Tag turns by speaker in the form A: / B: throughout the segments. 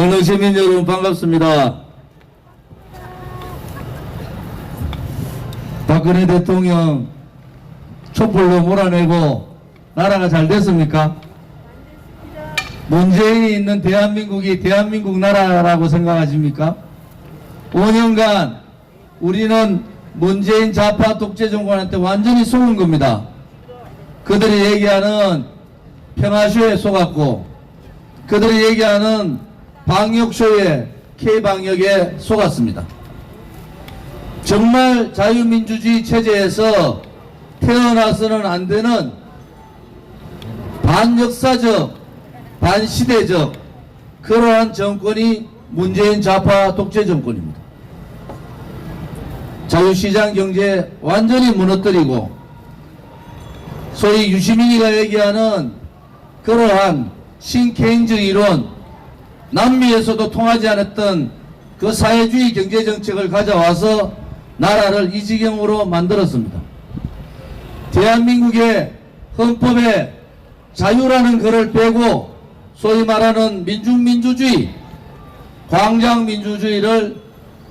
A: 어느 시민 여러분 반갑습니다. 박근혜 대통령 촛불로 몰아내고 나라가 잘 됐습니까? 문재인이 있는 대한민국이 대한민국 나라라고 생각하십니까? 5년간 우리는 문재인 좌파 독재 정권한테 완전히 속은 겁니다. 그들이 얘기하는 평화쇼에 속았고 그들이 얘기하는 방역쇼에 K방역에 속았습니다. 정말 자유민주주의 체제에서 태어나서는 안 되는 반역사적, 반시대적 그러한 정권이 문재인 좌파 독재 정권입니다. 자유시장 경제 완전히 무너뜨리고 소위 유시민이가 얘기하는 그러한 신케인즈 이론, 남미에서도 통하지 않았던 그 사회주의 경제정책을 가져와서 나라를 이 지경으로 만들었습니다. 대한민국의 헌법에 자유라는 글을 빼고 소위 말하는 민중민주주의, 광장민주주의를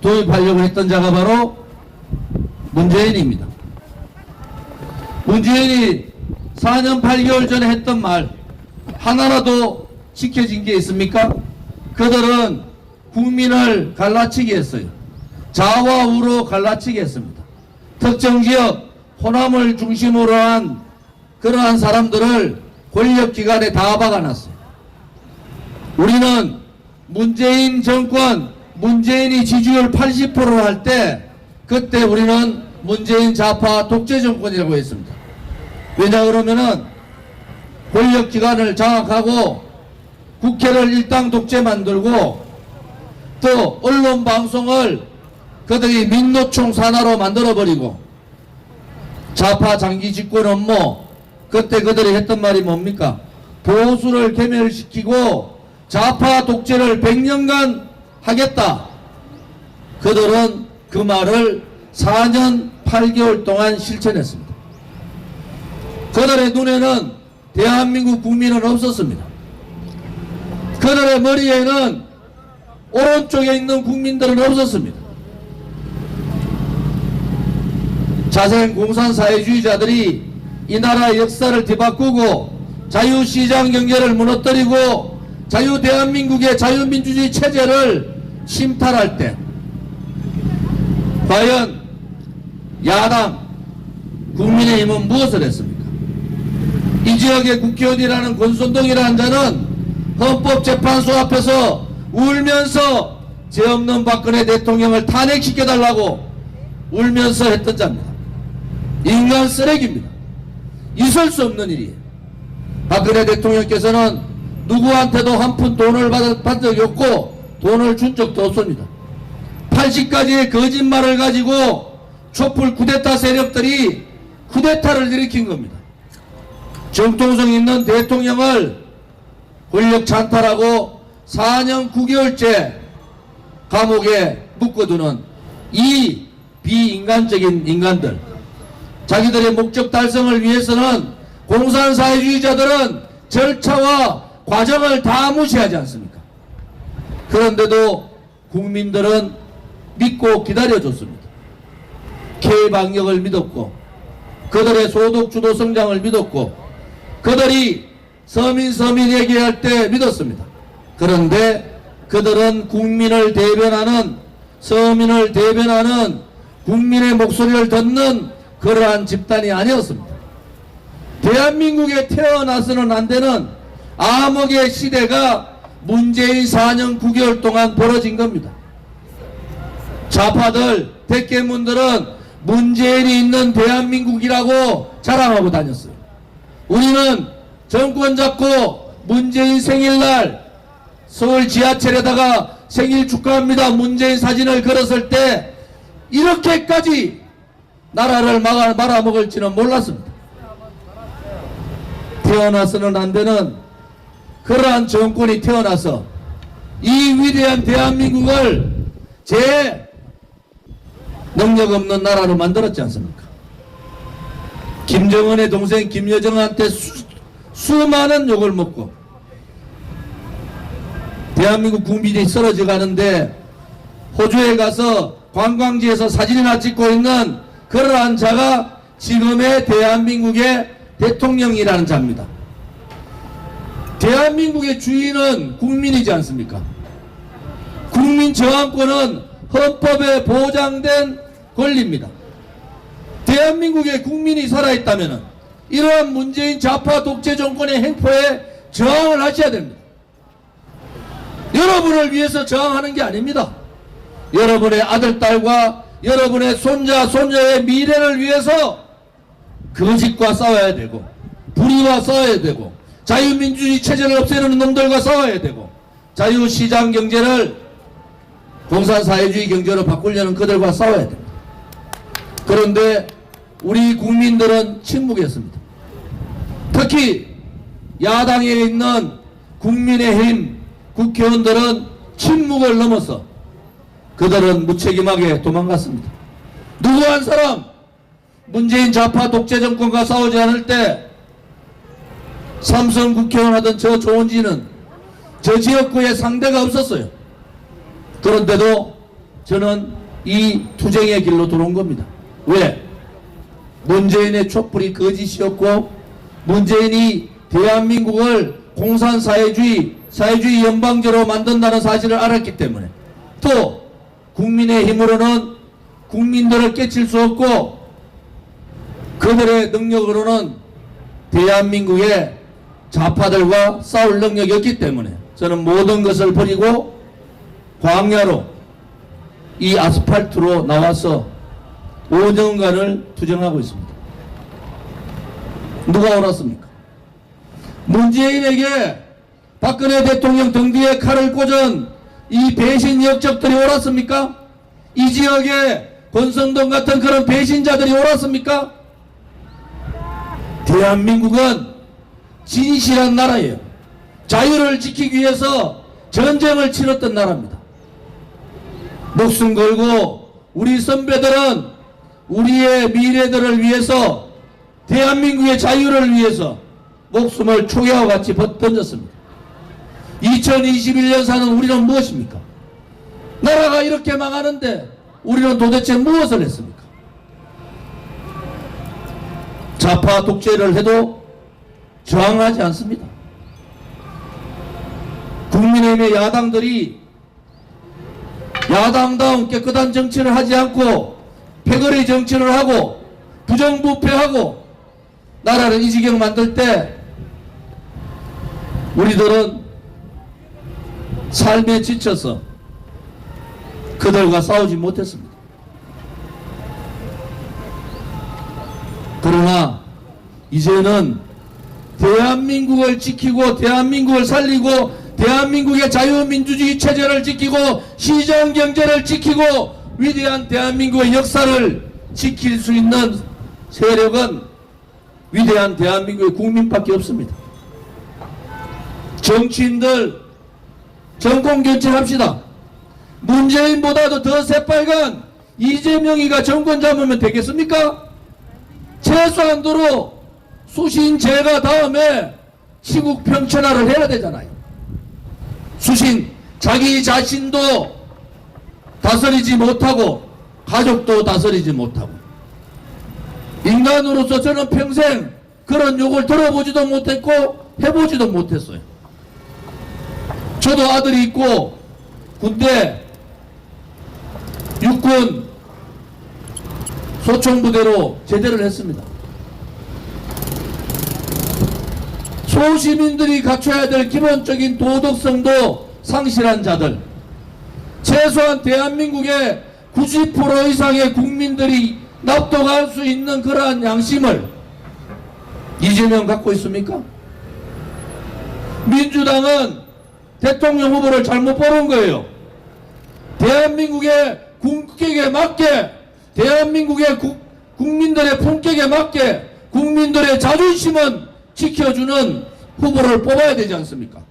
A: 도입하려고 했던 자가 바로 문재인입니다. 문재인이 4년 8개월 전에 했던 말 하나라도 지켜진 게 있습니까? 그들은 국민을 갈라치기 했어요. 좌와 우로 갈라치기 했습니다. 특정 지역 호남을 중심으로 한 그러한 사람들을 권력기관에 다 박아놨어요. 우리는 문재인 정권, 문재인이 지지율 80%를 할 때 그때 우리는 문재인 좌파 독재 정권이라고 했습니다. 왜냐 그러면은 권력기관을 장악하고 국회를 일당 독재 만들고 또 언론 방송을 그들이 민노총 산하로 만들어버리고 좌파 장기 집권 업무 그때 그들이 했던 말이 뭡니까? 보수를 괴멸시키고 좌파 독재를 100년간 하겠다. 그들은 그 말을 4년 8개월 동안 실천했습니다. 그들의 눈에는 대한민국 국민은 없었습니다. 그들의 머리에는 오른쪽에 있는 국민들은 없었습니다. 자생 공산사회주의자들이 이 나라의 역사를 뒤바꾸고 자유시장 경제를 무너뜨리고 자유대한민국의 자유민주주의 체제를 침탈할 때 과연 야당 국민의힘은 무엇을 했습니까? 이 지역의 국회의원이라는 권선동이라는 자는 헌법재판소 앞에서 울면서 죄 없는 박근혜 대통령을 탄핵시켜달라고 울면서 했던 자입니다. 인간 쓰레기입니다. 있을 수 없는 일이에요. 박근혜 대통령께서는 누구한테도 한 푼 돈을 받은 적이 없고 돈을 준 적도 없습니다. 80가지의 거짓말을 가지고 촛불 쿠데타 세력들이 쿠데타를 일으킨 겁니다. 정통성 있는 대통령을 권력 찬탈하고 4년 9개월째 감옥에 묶어두는 이 비인간적인 인간들, 자기들의 목적 달성을 위해서는 공산사회주의자들은 절차와 과정을 다 무시하지 않습니까? 그런데도 국민들은 믿고 기다려줬습니다. K방역을 믿었고 그들의 소득주도 성장을 믿었고 그들이 서민 얘기할 때 믿었습니다. 그런데 그들은 국민을 대변하는, 서민을 대변하는, 국민의 목소리를 듣는 그러한 집단이 아니었습니다. 대한민국에 태어나서는 안 되는 암흑의 시대가 문재인 4년 9개월 동안 벌어진 겁니다. 좌파들, 대깨문들은 문재인이 있는 대한민국이라고 자랑하고 다녔어요. 우리는 정권 잡고 문재인 생일날 서울 지하철에다가 생일 축하합니다 문재인 사진을 걸었을 때 이렇게까지 나라를 말아먹을지는 몰랐습니다. 태어나서는 안 되는 그러한 정권이 태어나서 이 위대한 대한민국을 제 능력 없는 나라로 만들었지 않습니까? 김정은의 동생 김여정한테 수많은 욕을 먹고 대한민국 국민이 쓰러져 가는데 호주에 가서 관광지에서 사진이나 찍고 있는 그러한 자가 지금의 대한민국의 대통령이라는 자입니다. 대한민국의 주인은 국민이지 않습니까? 국민 저항권은 헌법에 보장된 권리입니다. 대한민국의 국민이 살아있다면 이러한 문재인 좌파 독재 정권의 행포에 저항을 하셔야 됩니다. 여러분을 위해서 저항하는 게 아닙니다. 여러분의 아들, 딸과 여러분의 손자, 손녀의 미래를 위해서 거짓과 싸워야 되고, 불의와 싸워야 되고, 자유민주주의 체제를 없애는 놈들과 싸워야 되고, 자유시장 경제를 공산사회주의 경제로 바꾸려는 그들과 싸워야 됩니다. 그런데 우리 국민들은 침묵했습니다. 특히 야당에 있는 국민의힘 국회의원들은 침묵을 넘어서 그들은 무책임하게 도망갔습니다. 누구 한 사람 문재인 좌파 독재 정권과 싸우지 않을 때 삼성 국회의원 하던 저 조은지는 저 지역구에 상대가 없었어요. 그런데도 저는 이 투쟁의 길로 들어온 겁니다. 왜? 문재인의 촛불이 거짓이었고 문재인이 대한민국을 공산사회주의, 사회주의 연방제로 만든다는 사실을 알았기 때문에, 또 국민의 힘으로는 국민들을 깨칠 수 없고 그들의 능력으로는 대한민국의 좌파들과 싸울 능력이 없기 때문에 저는 모든 것을 버리고 광야로 이 아스팔트로 나와서 5년간을 투쟁하고 있습니다. 누가 옳았습니까? 문재인에게 박근혜 대통령 등 뒤에 칼을 꽂은 이 배신 역적들이 옳았습니까? 이 지역에 권성동 같은 그런 배신자들이 옳았습니까? 대한민국은 진실한 나라예요. 자유를 지키기 위해서 전쟁을 치렀던 나라입니다. 목숨 걸고 우리 선배들은 우리의 미래들을 위해서, 대한민국의 자유를 위해서 목숨을 초계와 같이 던졌습니다. 2021년 사는 우리는 무엇입니까? 나라가 이렇게 망하는데 우리는 도대체 무엇을 했습니까? 좌파 독재를 해도 저항하지 않습니다. 국민의힘의 야당들이 야당다운 깨끗한 정치를 하지 않고 패거리 정치를 하고 부정부패하고 나라를 이 지경 만들 때 우리들은 삶에 지쳐서 그들과 싸우지 못했습니다. 그러나 이제는 대한민국을 지키고 대한민국을 살리고 대한민국의 자유민주주의 체제를 지키고 시장경제를 지키고 위대한 대한민국의 역사를 지킬 수 있는 세력은 위대한 대한민국의 국민밖에 없습니다. 정치인들 정권 교체합시다. 문재인보다도 더 새빨간 이재명이가 정권 잡으면 되겠습니까? 최소한도로 수신 제가 다음에 치국 평천화를 해야 되잖아요. 수신 자기 자신도 다스리지 못하고 가족도 다스리지 못하고 인간으로서 저는 평생 그런 욕을 들어보지도 못했고 해보지도 못했어요. 저도 아들이 있고 군대 육군 소총부대로 제대를 했습니다. 소시민들이 갖춰야 될 기본적인 도덕성도 상실한 자들, 최소한 대한민국의 90% 이상의 국민들이 납득할 수 있는 그러한 양심을 이재명 갖고 있습니까? 민주당은 대통령 후보를 잘못 뽑은 거예요. 대한민국의 국격에 맞게, 대한민국의 국민들의 품격에 맞게 국민들의 자존심은 지켜주는 후보를 뽑아야 되지 않습니까?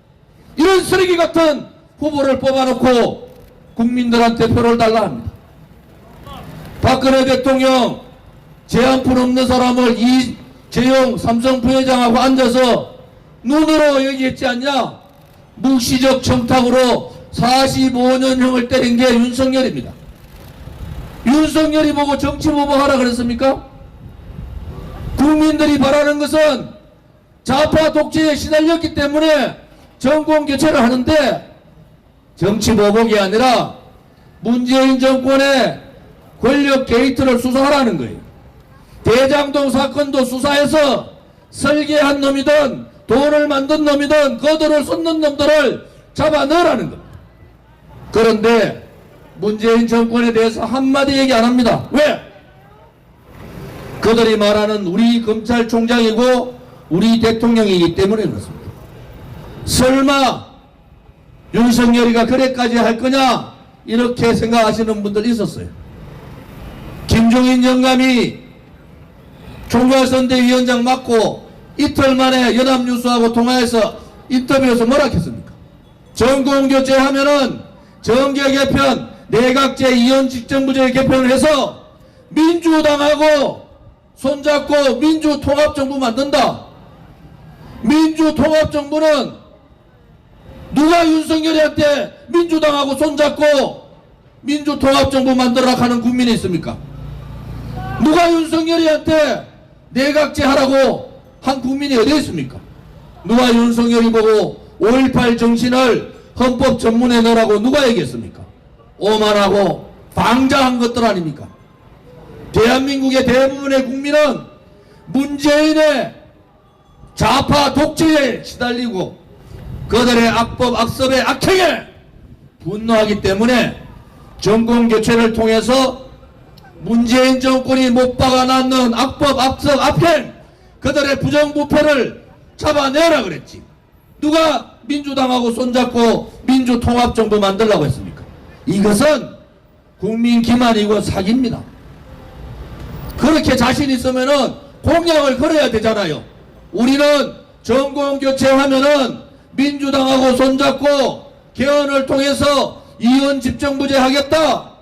A: 이런 쓰레기 같은 후보를 뽑아놓고 국민들한테 표를 달라 합니다. 박근혜 대통령 제한푼 없는 사람을 이재용 삼성 부회장하고 앉아서 눈으로 얘기했지 않냐? 묵시적 청탁으로 45년형을 때린 게 윤석열입니다. 윤석열이 보고 정치 보복하라 그랬습니까? 국민들이 바라는 것은 좌파 독재에 시달렸기 때문에 정권 교체를 하는데 정치 보복이 아니라 문재인 정권의 권력 게이트를 수사하라는 거예요. 대장동 사건도 수사해서 설계한 놈이든 돈을 만든 놈이든 거들을 쏟는 놈들을 잡아 넣으라는 겁니다. 그런데 문재인 정권에 대해서 한마디 얘기 안 합니다. 왜? 그들이 말하는 우리 검찰총장이고 우리 대통령이기 때문에 그렇습니다. 설마 윤석열이가 그래까지 할 거냐 이렇게 생각하시는 분들 있었어요. 김종인 영감이 총괄선대위원장 맡고 이틀 만에 연합뉴스하고 통화해서 인터뷰에서 뭐라 했습니까? 정권교체하면은 정계 개편, 내각제 이원 직정부제 개편을 해서 민주당하고 손잡고 민주통합정부 만든다. 민주통합정부는 누가 윤석열이한테 민주당하고 손잡고 민주통합정부 만들어라 하는 국민이 있습니까? 누가 윤석열이한테 내각제 하라고 한 국민이 어디 있습니까? 누가 윤석열이 보고 5.18 정신을 헌법 전문에 넣으라고 누가 얘기했습니까? 오만하고 방자한 것들 아닙니까? 대한민국의 대부분의 국민은 문재인의 좌파 독재에 시달리고 그들의 악법 악섭의 악행에 분노하기 때문에 정권교체를 통해서 문재인 정권이 못 박아놨는 악법 악섭 악행 그들의 부정부패를 잡아내라 그랬지. 누가 민주당하고 손잡고 민주통합정부 만들라고 했습니까? 이것은 국민 기만이고 사기입니다. 그렇게 자신 있으면은 공약을 걸어야 되잖아요. 우리는 정권교체하면은 민주당하고 손잡고 개헌을 통해서 이원 집정부제 하겠다.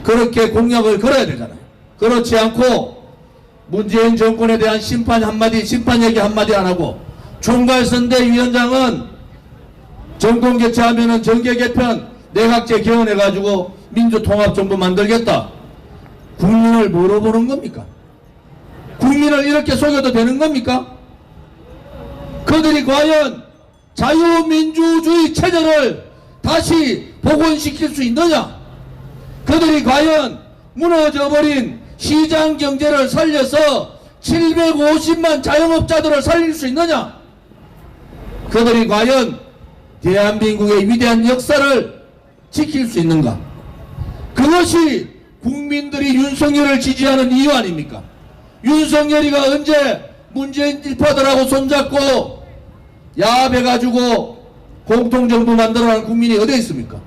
A: 그렇게 공약을 걸어야 되잖아요. 그렇지 않고 문재인 정권에 대한 심판 한마디, 심판 얘기 한마디 안 하고 총괄선대위원장은 정권 교체하면은 정계 개편, 내각제 개헌해가지고 민주통합정부 만들겠다. 국민을 뭐로 보는 겁니까? 국민을 이렇게 속여도 되는 겁니까? 그들이 과연 자유민주주의 체제를 다시 복원시킬 수 있느냐? 그들이 과연 무너져버린 시장 경제를 살려서 750만 자영업자들을 살릴 수 있느냐? 그들이 과연 대한민국의 위대한 역사를 지킬 수 있는가? 그것이 국민들이 윤석열을 지지하는 이유 아닙니까? 윤석열이가 언제 문재인 일파들하고 손잡고 야합해가지고 공통정부 만들어라는 국민이 어디에 있습니까?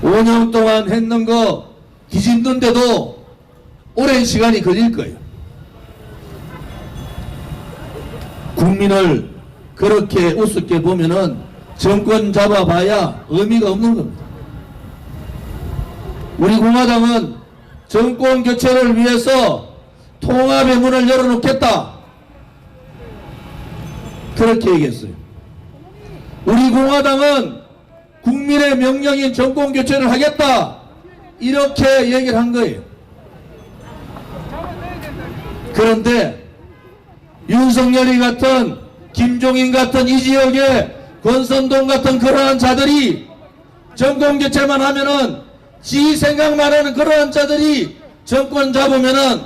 A: 5년 동안 했는 거 뒤집는데도 오랜 시간이 걸릴 거예요. 국민을 그렇게 우습게 보면은 정권 잡아봐야 의미가 없는 겁니다. 우리 공화당은 정권 교체를 위해서 통합의 문을 열어놓겠다. 그렇게 얘기했어요. 우리 공화당은 국민의 명령인 정권 교체를 하겠다. 이렇게 얘기를 한 거예요. 그런데 윤석열이 같은 김종인 같은 이 지역의 권선동 같은 그러한 자들이 정권 교체만 하면은 지 생각만 하는 그러한 자들이 정권 잡으면은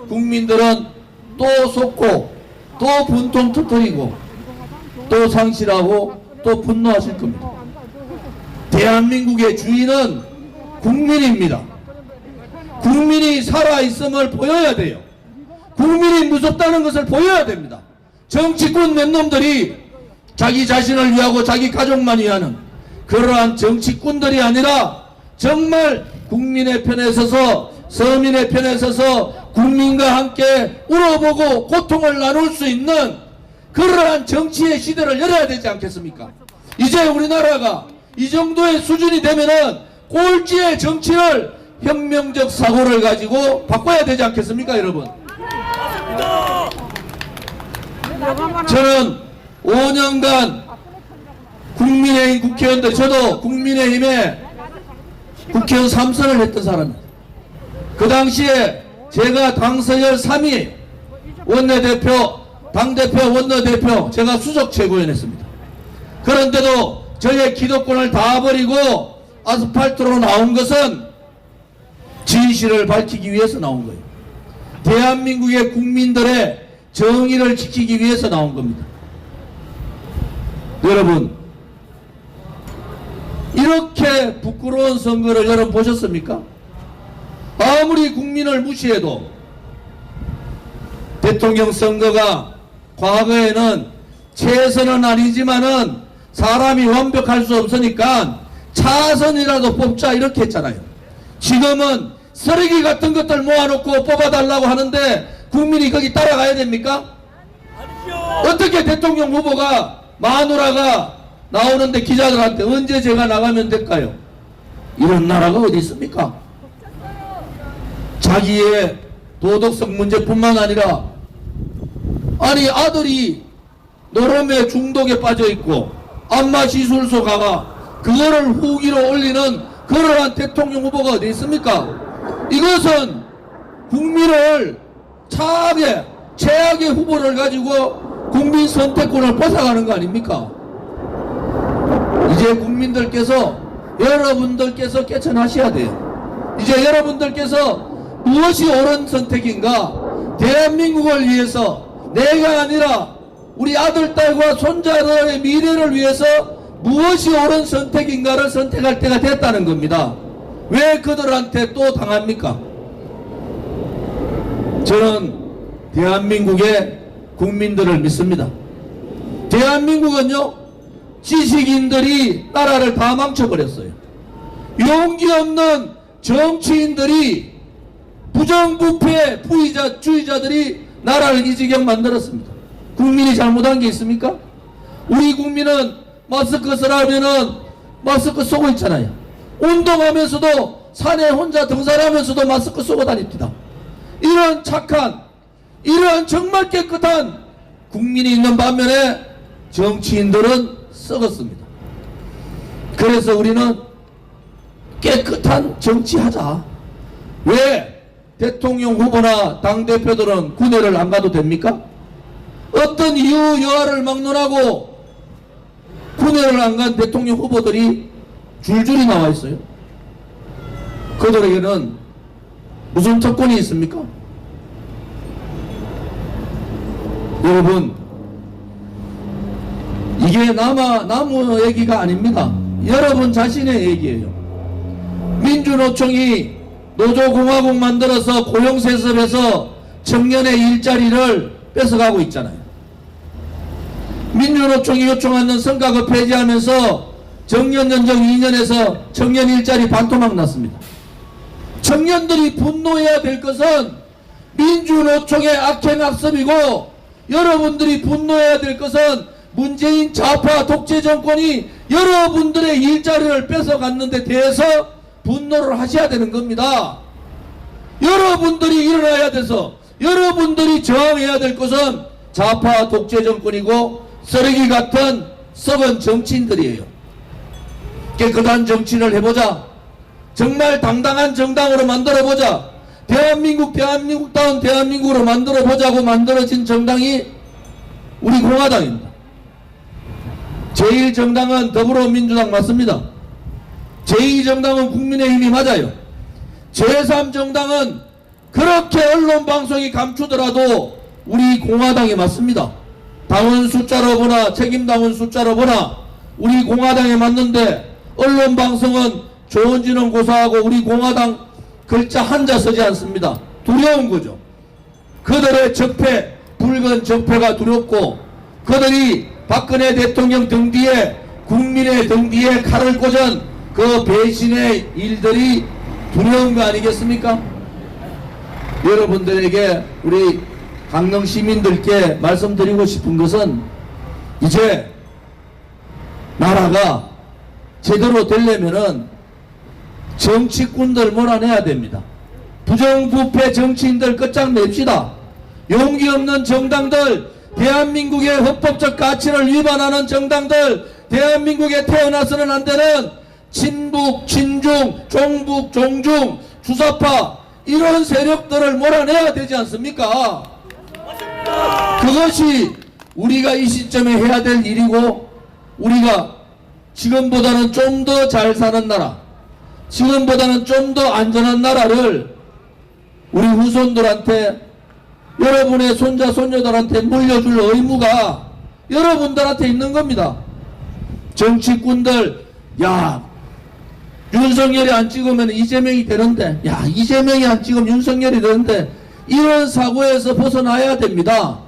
A: 국민들은 또 속고 또 분통 터뜨리고 또 상실하고 또 분노하실 겁니다. 대한민국의 주인은 국민입니다. 국민이 살아있음을 보여야 돼요. 국민이 무섭다는 것을 보여야 됩니다. 정치꾼 몇 놈들이 자기 자신을 위하고 자기 가족만 위하는 그러한 정치꾼들이 아니라 정말 국민의 편에 서서 서민의 편에 서서 국민과 함께 울어보고 고통을 나눌 수 있는 그러한 정치의 시대를 열어야 되지 않겠습니까? 이제 우리나라가 이 정도의 수준이 되면은 꼴찌의 정치를 혁명적 사고를 가지고 바꿔야 되지 않겠습니까, 여러분? 저는 5년간 국민의힘 국회의원들, 저도 국민의힘에 국회의원 3선을 했던 사람입니다. 그 당시에 제가 당서열 3위 원내대표, 당대표, 원내대표, 제가 수석 최고위원했습니다. 그런데도 저의 기득권을 다 버리고 아스팔트로 나온 것은 진실을 밝히기 위해서 나온 거예요. 대한민국의 국민들의 정의를 지키기 위해서 나온 겁니다. 여러분, 이렇게 부끄러운 선거를 여러분 보셨습니까? 아무리 국민을 무시해도 대통령 선거가 과거에는 최선은 아니지만은 사람이 완벽할 수 없으니까 차선이라도 뽑자 이렇게 했잖아요. 지금은 쓰레기 같은 것들 모아놓고 뽑아달라고 하는데 국민이 거기 따라가야 됩니까? 어떻게 대통령 후보가 마누라가 나오는데 기자들한테 언제 제가 나가면 될까요? 이런 나라가 어디 있습니까? 자기의 도덕성 문제뿐만 아니라 아니 아들이 노름에 중독에 빠져있고 안마시술소 가가 그거를 후기로 올리는 그러한 대통령 후보가 어디 있습니까? 이것은 국민을 최악의 후보를 가지고 국민 선택권을 뺏어가는 거 아닙니까? 이제 국민들께서 여러분들께서 깨쳐나셔야 돼요. 이제 여러분들께서 무엇이 옳은 선택인가? 대한민국을 위해서 내가 아니라 우리 아들, 딸과 손자들의 미래를 위해서 무엇이 옳은 선택인가를 선택할 때가 됐다는 겁니다. 왜 그들한테 또 당합니까? 저는 대한민국의 국민들을 믿습니다. 대한민국은요, 지식인들이 나라를 다 망쳐버렸어요. 용기 없는 정치인들이 부정부패 주의자들이 나라를 이 지경 만들었습니다. 국민이 잘못한 게 있습니까? 우리 국민은 마스크 쓰라면은 마스크 쓰고 있잖아요. 운동하면서도 산에 혼자 등산하면서도 마스크 쓰고 다닙니다. 이런 착한, 이런 정말 깨끗한 국민이 있는 반면에 정치인들은 썩었습니다. 그래서 우리는 깨끗한 정치하자. 왜 대통령 후보나 당대표들은 군회를 안 가도 됩니까? 어떤 이유 여하를 막론하고 군회를 안 간 대통령 후보들이 줄줄이 나와 있어요. 그들에게는 무슨 특권이 있습니까? 여러분, 이게 나무 얘기가 아닙니다. 여러분 자신의 얘기예요. 민주노총이 노조공화국 만들어서 고용세습해서 청년의 일자리를 뺏어가고 있잖아요. 민주노총이 요청하는 성과급 폐지하면서 정년연정 2년에서 청년 일자리 반토막 났습니다. 청년들이 분노해야 될 것은 민주노총의 악행악습이고, 여러분들이 분노해야 될 것은 문재인 좌파 독재 정권이 여러분들의 일자리를 뺏어갔는 데 대해서 분노를 하셔야 되는 겁니다. 여러분들이 일어나야 돼서 여러분들이 저항해야 될 것은 좌파 독재 정권이고 쓰레기 같은 썩은 정치인들이에요. 깨끗한 정치를 해보자. 정말 당당한 정당으로 만들어보자. 대한민국다운 대한민국으로 만들어보자고 만들어진 정당이 우리 공화당입니다. 제1정당은 더불어민주당 맞습니다. 제2정당은 국민의힘이 맞아요. 제3정당은 그렇게 언론방송이 감추더라도 우리 공화당이 맞습니다. 당원 숫자로 보나 책임당원 숫자로 보나 우리 공화당에 맞는데, 언론방송은 조은진은 고사하고 우리 공화당 글자 한자 쓰지 않습니다. 두려운 거죠. 그들의 적폐, 붉은 적폐가 두렵고, 그들이 박근혜 대통령 등 뒤에, 국민의 등 뒤에 칼을 꽂은 그 배신의 일들이 두려운 거 아니겠습니까? 여러분들에게, 우리 강릉 시민들께 말씀드리고 싶은 것은, 이제 나라가 제대로 되려면은 정치꾼들 몰아내야 됩니다. 부정부패 정치인들 끝장냅시다. 용기 없는 정당들, 대한민국의 헌법적 가치를 위반하는 정당들, 대한민국에 태어나서는 안 되는 친북, 친중, 종북, 종중, 주사파 이런 세력들을 몰아내야 되지 않습니까? 그것이 우리가 이 시점에 해야 될 일이고, 우리가 지금보다는 좀 더 잘 사는 나라, 지금보다는 좀 더 안전한 나라를 우리 후손들한테, 여러분의 손자 손녀들한테 물려줄 의무가 여러분들한테 있는 겁니다. 정치꾼들, 야 윤석열이 안 찍으면 이재명이 되는데, 야 이재명이 안 찍으면 윤석열이 되는데, 이런 사고에서 벗어나야 됩니다.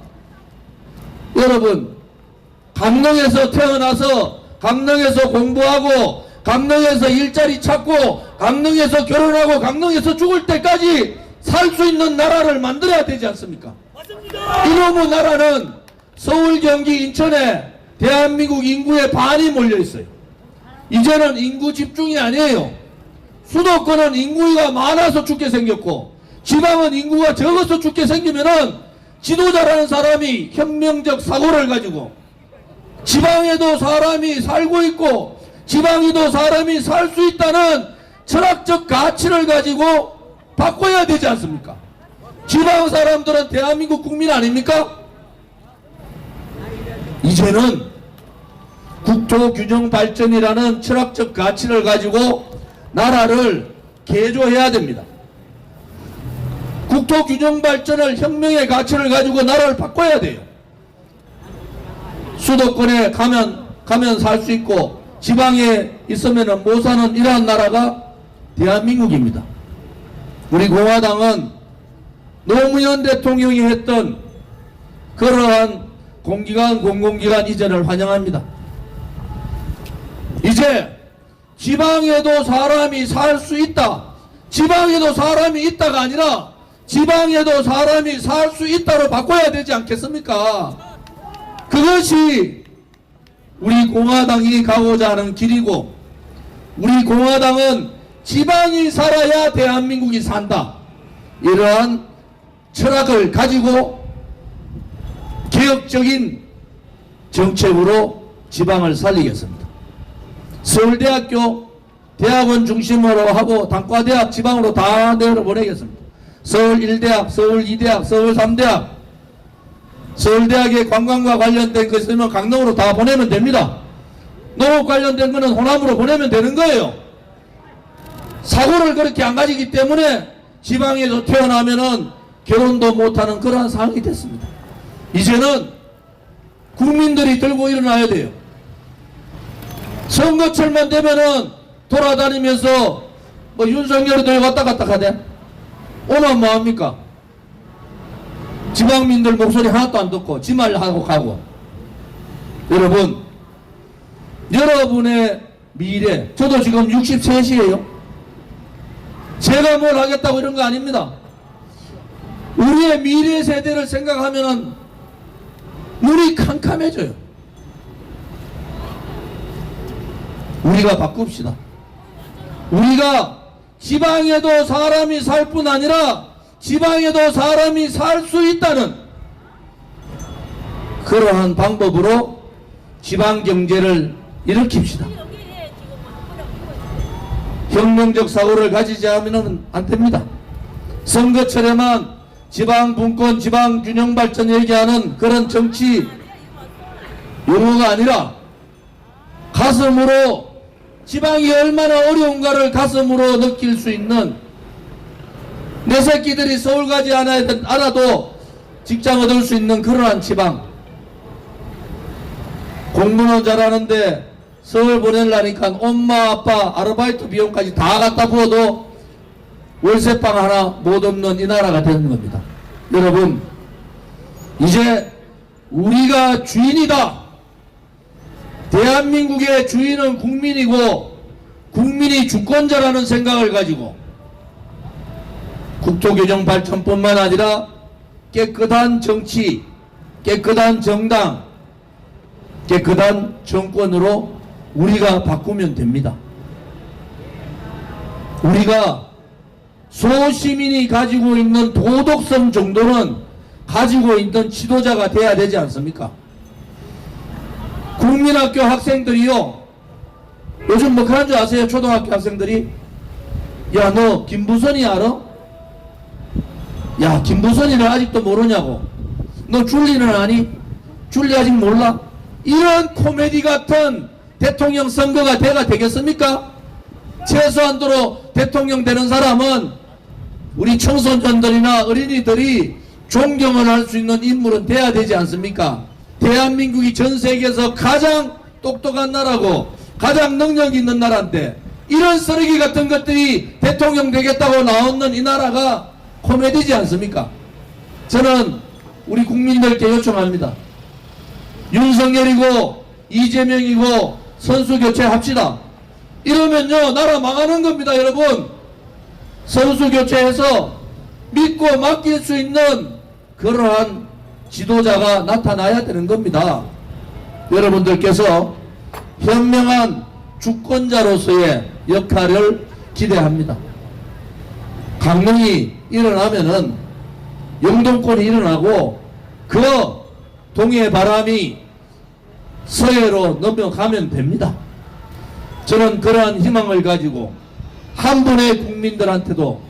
A: 여러분, 강릉에서 태어나서 강릉에서 공부하고 강릉에서 일자리 찾고 강릉에서 결혼하고 강릉에서 죽을 때까지 살 수 있는 나라를 만들어야 되지 않습니까? 맞습니다. 이놈의 나라는 서울, 경기, 인천에 대한민국 인구의 반이 몰려 있어요. 이제는 인구 집중이 아니에요. 수도권은 인구가 많아서 죽게 생겼고, 지방은 인구가 적어서 죽게 생기면은 지도자라는 사람이 혁명적 사고를 가지고 지방에도 사람이 살고 있고 지방에도 사람이 살 수 있다는 철학적 가치를 가지고 바꿔야 되지 않습니까? 지방 사람들은 대한민국 국민 아닙니까? 이제는 국토균형 발전이라는 철학적 가치를 가지고 나라를 개조해야 됩니다. 국토균형 발전을, 혁명의 가치를 가지고 나라를 바꿔야 돼요. 수도권에 가면 살 수 있고 지방에 있으면 못 사는 이러한 나라가 대한민국입니다. 우리 공화당은 노무현 대통령이 했던 그러한 공기관, 공공기관 이전을 환영합니다. 이제 지방에도 사람이 살 수 있다, 지방에도 사람이 있다가 아니라 지방에도 사람이 살 수 있다로 바꿔야 되지 않겠습니까? 그것이 우리 공화당이 가고자 하는 길이고, 우리 공화당은 지방이 살아야 대한민국이 산다, 이러한 철학을 가지고 개혁적인 정책으로 지방을 살리겠습니다. 서울대학교 대학원 중심으로 하고 단과대학 지방으로 다 내려보내겠습니다. 서울 1대학, 서울 2대학, 서울 3대학, 서울대학의 관광과 관련된 거 있으면 강릉으로 다 보내면 됩니다. 농업 관련된 거는 호남으로 보내면 되는 거예요. 사고를 그렇게 안 가지기 때문에 지방에서 태어나면은 결혼도 못하는 그러한 상황이 됐습니다. 이제는 국민들이 들고 일어나야 돼요. 선거철만 되면은 돌아다니면서 뭐 윤석열이도 왔다 갔다 하대. 오늘 뭐합니까? 지방민들 목소리 하나도 안 듣고 지 말 하고 가고. 여러분, 여러분의 미래, 저도 지금 63이에요. 제가 뭘 하겠다고 이런 거 아닙니다. 우리의 미래 세대를 생각하면은 눈이 캄캄해져요. 우리가 바꿉시다. 우리가 지방에도 사람이 살 뿐 아니라 지방에도 사람이 살 수 있다는 그러한 방법으로 지방 경제를 일으킵시다. 혁명적 사고를 가지지 않으면 안 됩니다. 선거철에만 지방 분권, 지방 균형 발전 얘기하는 그런 정치 용어가 아니라 가슴으로 지방이 얼마나 어려운가를 가슴으로 느낄 수 있는, 내 새끼들이 서울 가지 않아도 직장 얻을 수 있는 그러한 지방. 공부는 잘하는데 서울 보내려니까 엄마 아빠 아르바이트 비용까지 다 갖다 부어도 월세방 하나 못 없는 이 나라가 되는 겁니다. 여러분, 이제 우리가 주인이다. 대한민국의 주인은 국민이고 국민이 주권자라는 생각을 가지고 국토균형 발전뿐만 아니라 깨끗한 정치, 깨끗한 정당, 깨끗한 정권으로 우리가 바꾸면 됩니다. 우리가 소시민이 가지고 있는 도덕성 정도는 가지고 있는 지도자가 돼야 되지 않습니까? 국민학교 학생들이요, 요즘 뭐 그런 줄 아세요? 초등학교 학생들이, 야, 너 김부선이 알아? 야, 김부선이를 아직도 모르냐고. 너 줄리는 아니? 줄리 아직 몰라? 이런 코미디 같은 대통령 선거가 되겠습니까? 최소한도로 대통령 되는 사람은 우리 청소년들이나 어린이들이 존경을 할 수 있는 인물은 돼야 되지 않습니까? 대한민국이 전 세계에서 가장 똑똑한 나라고 가장 능력 있는 나라인데 이런 쓰레기 같은 것들이 대통령 되겠다고 나오는 이 나라가 코미디지 않습니까? 저는 우리 국민들께 요청합니다. 윤석열이고 이재명이고 선수 교체합시다. 이러면요, 나라 망하는 겁니다, 여러분. 선수 교체해서 믿고 맡길 수 있는 그러한 지도자가 나타나야 되는 겁니다. 여러분들께서 현명한 주권자로서의 역할을 기대합니다. 강릉이 일어나면은 영동권이 일어나고 그 동해 바람이 서해로 넘어가면 됩니다. 저는 그러한 희망을 가지고 한 분의 국민들한테도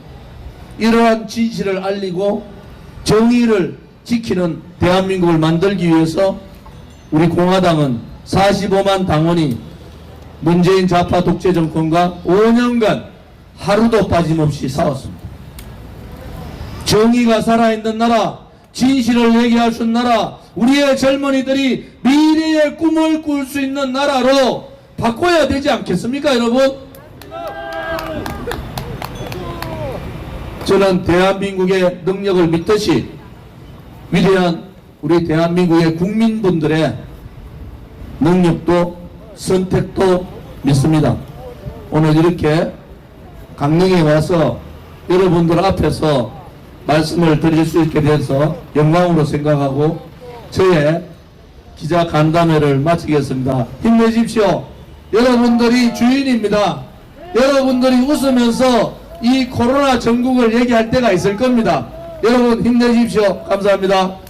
A: 이러한 진실을 알리고 정의를 지키는 대한민국을 만들기 위해서 우리 공화당은 45만 당원이 문재인 좌파 독재 정권과 5년간 하루도 빠짐없이 싸웠습니다. 정의가 살아있는 나라, 진실을 얘기할 수 있는 나라, 우리의 젊은이들이 미래의 꿈을 꿀 수 있는 나라로 바꿔야 되지 않겠습니까, 여러분? 저는 대한민국의 능력을 믿듯이 위대한 우리 대한민국의 국민분들의 능력도 선택도 믿습니다. 오늘 이렇게 강릉에 와서 여러분들 앞에서 말씀을 드릴 수 있게 돼서 영광으로 생각하고 저의 기자 간담회를 마치겠습니다. 힘내십시오. 여러분들이 주인입니다. 여러분들이 웃으면서 이 코로나 전국을 얘기할 때가 있을 겁니다. 여러분 힘내십시오. 감사합니다.